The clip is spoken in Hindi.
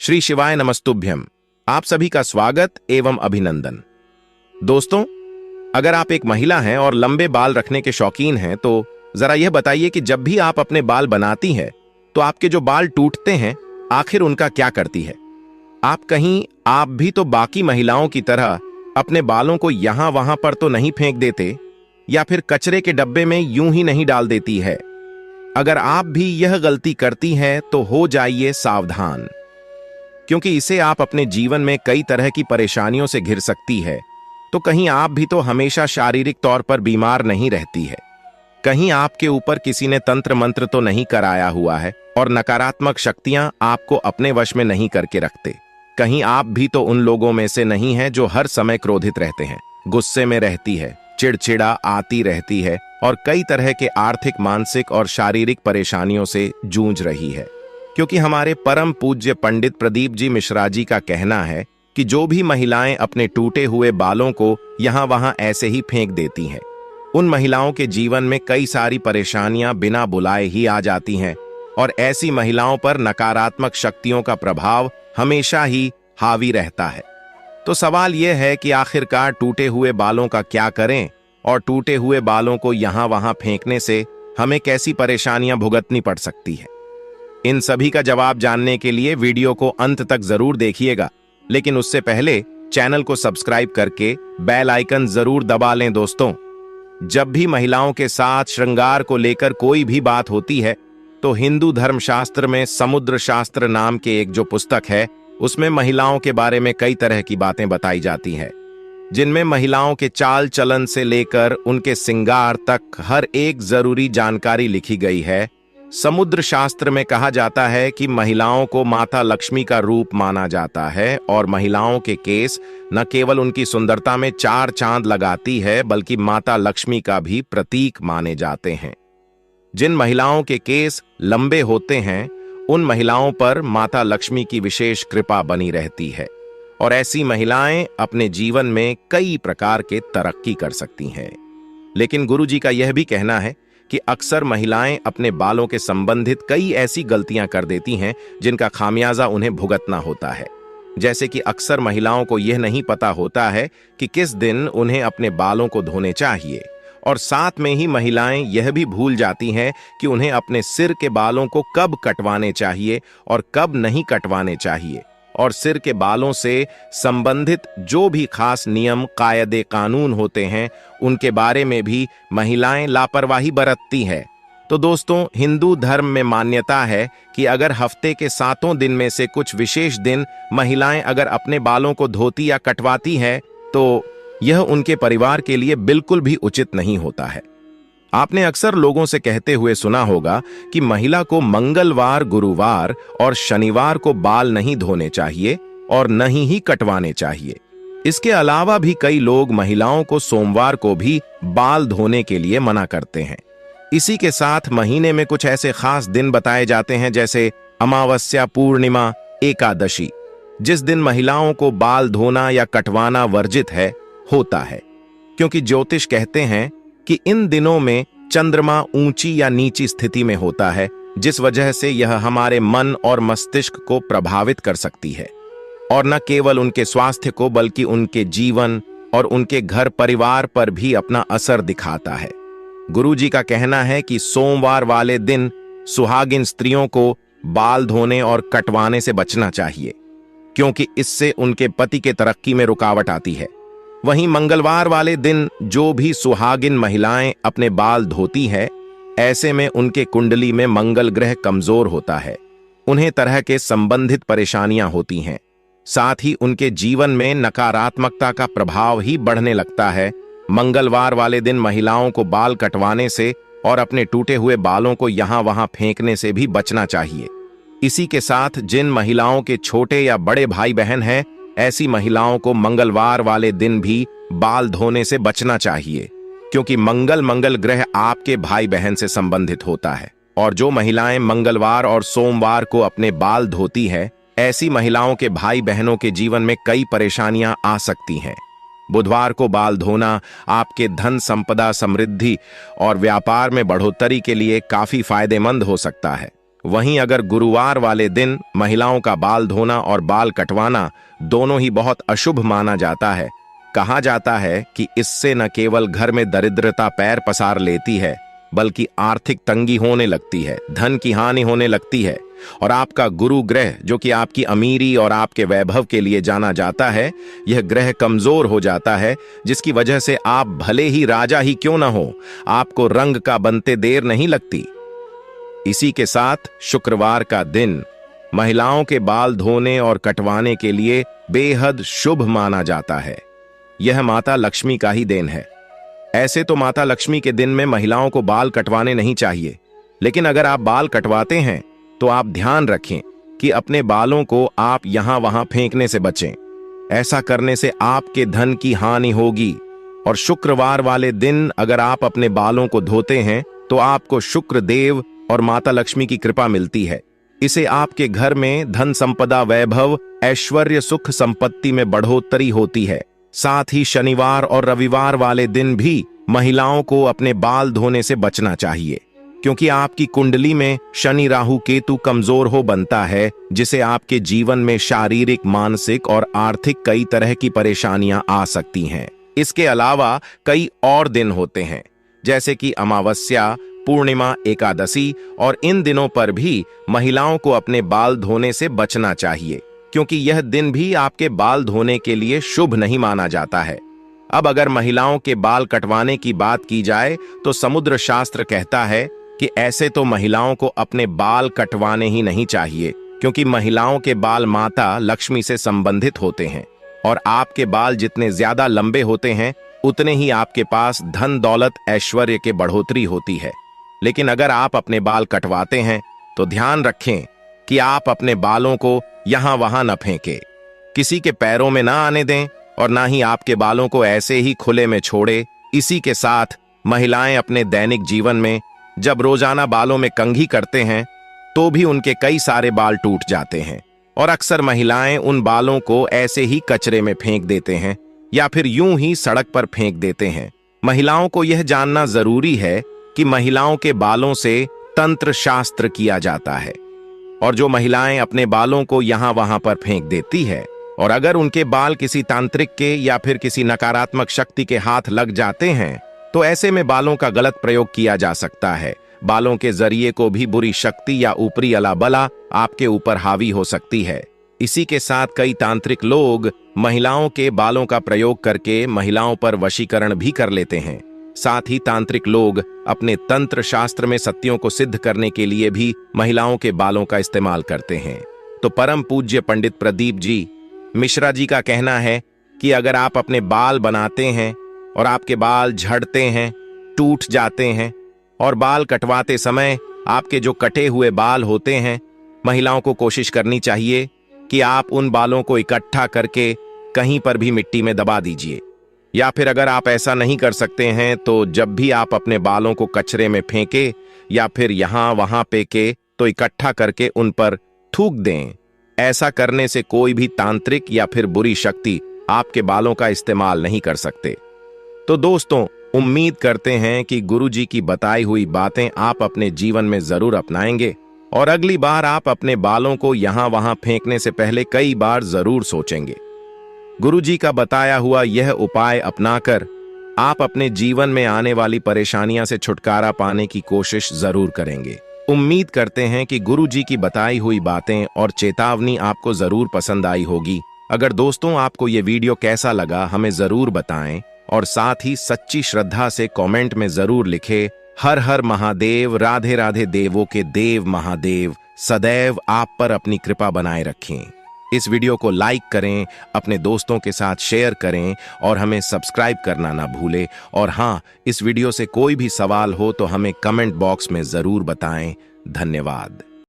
श्री शिवाय नमस्तुभ्यम। आप सभी का स्वागत एवं अभिनंदन। दोस्तों, अगर आप एक महिला हैं और लंबे बाल रखने के शौकीन हैं तो जरा यह बताइए कि जब भी आप अपने बाल बनाती हैं तो आपके जो बाल टूटते हैं आखिर उनका क्या करती है? आप भी तो बाकी महिलाओं की तरह अपने बालों को यहां वहां पर तो नहीं फेंक देते या फिर कचरे के डब्बे में यूं ही नहीं डाल देती है? अगर आप भी यह गलती करती हैं तो हो जाइए सावधान, क्योंकि इसे आप अपने जीवन में कई तरह की परेशानियों से घिर सकती है। तो कहीं आप भी तो हमेशा शारीरिक तौर पर बीमार नहीं रहती है, कहीं आपके ऊपर किसी ने तंत्र मंत्र तो नहीं कराया हुआ है और नकारात्मक शक्तियां आपको अपने वश में नहीं करके रखते, कहीं आप भी तो उन लोगों में से नहीं है जो हर समय क्रोधित रहते हैं, गुस्से में रहती है, चिड़चिड़ा आती रहती है और कई तरह के आर्थिक, मानसिक और शारीरिक परेशानियों से जूझ रही है। क्योंकि हमारे परम पूज्य पंडित प्रदीप जी मिश्रा जी का कहना है कि जो भी महिलाएं अपने टूटे हुए बालों को यहां वहां ऐसे ही फेंक देती हैं, उन महिलाओं के जीवन में कई सारी परेशानियां बिना बुलाए ही आ जाती हैं और ऐसी महिलाओं पर नकारात्मक शक्तियों का प्रभाव हमेशा ही हावी रहता है। तो सवाल यह है कि आखिरकार टूटे हुए बालों का क्या करें और टूटे हुए बालों को यहां वहां फेंकने से हमें कैसी परेशानियां भुगतनी पड़ सकती है? इन सभी का जवाब जानने के लिए वीडियो को अंत तक जरूर देखिएगा, लेकिन उससे पहले चैनल को सब्सक्राइब करके बेल आइकन जरूर दबा लें। दोस्तों, जब भी महिलाओं के साथ श्रृंगार को लेकर कोई भी बात होती है तो हिंदू धर्मशास्त्र में समुद्र शास्त्र नाम के एक जो पुस्तक है उसमें महिलाओं के बारे में कई तरह की बातें बताई जाती हैं, जिनमें महिलाओं के चाल चलन से लेकर उनके श्रृंगार तक हर एक जरूरी जानकारी लिखी गई है। समुद्र शास्त्र में कहा जाता है कि महिलाओं को माता लक्ष्मी का रूप माना जाता है और महिलाओं के केस न केवल उनकी सुंदरता में चार चांद लगाती है बल्कि माता लक्ष्मी का भी प्रतीक माने जाते हैं। जिन महिलाओं के केस लंबे होते हैं उन महिलाओं पर माता लक्ष्मी की विशेष कृपा बनी रहती है और ऐसी महिलाएं अपने जीवन में कई प्रकार के तरक्की कर सकती हैं। लेकिन गुरुजी का यह भी कहना है कि अक्सर महिलाएं अपने बालों के संबंधित कई ऐसी गलतियां कर देती हैं जिनका खामियाजा उन्हें भुगतना होता है। जैसे कि अक्सर महिलाओं को यह नहीं पता होता है कि किस दिन उन्हें अपने बालों को धोने चाहिए और साथ में ही महिलाएं यह भी भूल जाती हैं कि उन्हें अपने सिर के बालों को कब कटवाने चाहिए और कब नहीं कटवाने चाहिए, और सिर के बालों से संबंधित जो भी खास नियम कायदे कानून होते हैं उनके बारे में भी महिलाएं लापरवाही बरतती हैं। तो दोस्तों, हिंदू धर्म में मान्यता है कि अगर हफ्ते के 7 दिन में से कुछ विशेष दिन महिलाएं अगर अपने बालों को धोती या कटवाती हैं तो यह उनके परिवार के लिए बिल्कुल भी उचित नहीं होता है। आपने अक्सर लोगों से कहते हुए सुना होगा कि महिला को मंगलवार, गुरुवार और शनिवार को बाल नहीं धोने चाहिए और नहीं ही कटवाने चाहिए। इसके अलावा भी कई लोग महिलाओं को सोमवार को भी बाल धोने के लिए मना करते हैं। इसी के साथ महीने में कुछ ऐसे खास दिन बताए जाते हैं जैसे अमावस्या, पूर्णिमा, एकादशी, जिस दिन महिलाओं को बाल धोना या कटवाना वर्जित होता है, क्योंकि ज्योतिष कहते हैं कि इन दिनों में चंद्रमा ऊंची या नीची स्थिति में होता है, जिस वजह से यह हमारे मन और मस्तिष्क को प्रभावित कर सकती है और न केवल उनके स्वास्थ्य को बल्कि उनके जीवन और उनके घर परिवार पर भी अपना असर दिखाता है। गुरुजी का कहना है कि सोमवार वाले दिन सुहागिन स्त्रियों को बाल धोने और कटवाने से बचना चाहिए, क्योंकि इससे उनके पति के तरक्की में रुकावट आती है। वहीं मंगलवार वाले दिन जो भी सुहागिन महिलाएं अपने बाल धोती है, ऐसे में उनके कुंडली में मंगल ग्रह कमजोर होता है, उन्हें तरह के संबंधित परेशानियां होती हैं, साथ ही उनके जीवन में नकारात्मकता का प्रभाव ही बढ़ने लगता है। मंगलवार वाले दिन महिलाओं को बाल कटवाने से और अपने टूटे हुए बालों को यहां वहां फेंकने से भी बचना चाहिए। इसी के साथ जिन महिलाओं के छोटे या बड़े भाई बहन हैं, ऐसी महिलाओं को मंगलवार वाले दिन भी बाल धोने से बचना चाहिए, क्योंकि मंगल ग्रह आपके भाई बहन से संबंधित होता है और जो महिलाएं मंगलवार और सोमवार को अपने बाल धोती है, ऐसी महिलाओं के भाई बहनों के जीवन में कई परेशानियां आ सकती हैं। बुधवार को बाल धोना आपके धन संपदा, समृद्धि और व्यापार में बढ़ोतरी के लिए काफी फायदेमंद हो सकता है। वहीं अगर गुरुवार वाले दिन महिलाओं का बाल धोना और बाल कटवाना दोनों ही बहुत अशुभ माना जाता है। कहा जाता है कि इससे न केवल घर में दरिद्रता पैर पसार लेती है, बल्कि आर्थिक तंगी होने लगती है, धन की हानि होने लगती है, और आपका गुरु ग्रह जो कि आपकी अमीरी और आपके वैभव के लिए जाना जाता है, यह ग्रह कमजोर हो जाता है, जिसकी वजह से आप भले ही राजा ही क्यों न हो, आपको रंग का बनते देर नहीं लगती। इसी के साथ शुक्रवार का दिन महिलाओं के बाल धोने और कटवाने के लिए बेहद शुभ माना जाता है। यह माता लक्ष्मी का ही देन है। ऐसे तो माता लक्ष्मी के दिन में महिलाओं को बाल कटवाने नहीं चाहिए, लेकिन अगर आप बाल कटवाते हैं तो आप ध्यान रखें कि अपने बालों को आप यहां वहां फेंकने से बचें। ऐसा करने से आपके धन की हानि होगी। और शुक्रवार वाले दिन अगर आप अपने बालों को धोते हैं तो आपको शुक्र देव और माता लक्ष्मी की कृपा मिलती है। इसे आपके घर में धन संपदा, वैभव, ऐश्वर्य, सुख संपत्ति में बढ़ोतरी होती है। साथ ही शनिवार और रविवार वाले दिन भी महिलाओं को अपने बाल धोने से बचना चाहिए, क्योंकि आपकी कुंडली में शनि राहु केतु कमजोर हो बनता है, जिसे आपके जीवन में शारीरिक, मानसिक और आर्थिक कई तरह की परेशानियां आ सकती हैं। इसके अलावा कई और दिन होते हैं, जैसे कि अमावस्या, पूर्णिमा, एकादशी, और इन दिनों पर भी महिलाओं को अपने बाल धोने से बचना चाहिए, क्योंकि यह दिन भी आपके बाल धोने के लिए शुभ नहीं माना जाता है। अब अगर महिलाओं के बाल कटवाने की बात की जाए तो समुद्र शास्त्र कहता है कि ऐसे तो महिलाओं को अपने बाल कटवाने ही नहीं चाहिए, क्योंकि महिलाओं के बाल माता लक्ष्मी से संबंधित होते हैं, और आपके बाल जितने ज्यादा लंबे होते हैं उतने ही आपके पास धन दौलत ऐश्वर्य के बढ़ोतरी होती है। लेकिन अगर आप अपने बाल कटवाते हैं तो ध्यान रखें कि आप अपने बालों को यहां वहां न फेंकें, किसी के पैरों में ना आने दें, और ना ही आपके बालों को ऐसे ही खुले में छोड़े। इसी के साथ महिलाएं अपने दैनिक जीवन में जब रोजाना बालों में कंघी करते हैं तो भी उनके कई सारे बाल टूट जाते हैं, और अक्सर महिलाएं उन बालों को ऐसे ही कचरे में फेंक देते हैं या फिर यूं ही सड़क पर फेंक देते हैं। महिलाओं को यह जानना जरूरी है कि महिलाओं के बालों से तंत्र शास्त्र किया जाता है, और जो महिलाएं अपने बालों को यहां वहां पर फेंक देती है, और अगर उनके बाल किसी तांत्रिक के या फिर किसी नकारात्मक शक्ति के हाथ लग जाते हैं तो ऐसे में बालों का गलत प्रयोग किया जा सकता है। बालों के जरिए को भी बुरी शक्ति या ऊपरी अला बला आपके ऊपर हावी हो सकती है। इसी के साथ कई तांत्रिक लोग महिलाओं के बालों का प्रयोग करके महिलाओं पर वशीकरण भी कर लेते हैं। साथ ही तांत्रिक लोग अपने तंत्र शास्त्र में सत्यों को सिद्ध करने के लिए भी महिलाओं के बालों का इस्तेमाल करते हैं। तो परम पूज्य पंडित प्रदीप जी मिश्रा जी का कहना है कि अगर आप अपने बाल बनाते हैं और आपके बाल झड़ते हैं, टूट जाते हैं, और बाल कटवाते समय आपके जो कटे हुए बाल होते हैं, महिलाओं को कोशिश करनी चाहिए कि आप उन बालों को इकट्ठा करके कहीं पर भी मिट्टी में दबा दीजिए, या फिर अगर आप ऐसा नहीं कर सकते हैं तो जब भी आप अपने बालों को कचरे में फेंके या फिर यहां वहां फेंके तो इकट्ठा करके उन पर थूक दें। ऐसा करने से कोई भी तांत्रिक या फिर बुरी शक्ति आपके बालों का इस्तेमाल नहीं कर सकते। तो दोस्तों, उम्मीद करते हैं कि गुरुजी की बताई हुई बातें आप अपने जीवन में जरूर अपनाएंगे, और अगली बार आप अपने बालों को यहां वहां फेंकने से पहले कई बार जरूर सोचेंगे। गुरुजी का बताया हुआ यह उपाय अपनाकर आप अपने जीवन में आने वाली परेशानियां से छुटकारा पाने की कोशिश जरूर करेंगे। उम्मीद करते हैं कि गुरुजी की बताई हुई बातें और चेतावनी आपको जरूर पसंद आई होगी। अगर दोस्तों आपको ये वीडियो कैसा लगा हमें जरूर बताएं, और साथ ही सच्ची श्रद्धा से कमेंट में जरूर लिखें, हर हर महादेव, राधे राधे देवों के देव महादेव सदैव आप पर अपनी कृपा बनाए रखें। इस वीडियो को लाइक करें, अपने दोस्तों के साथ शेयर करें, और हमें सब्सक्राइब करना ना भूलें। और हाँ, इस वीडियो से कोई भी सवाल हो तो हमें कमेंट बॉक्स में जरूर बताएं। धन्यवाद।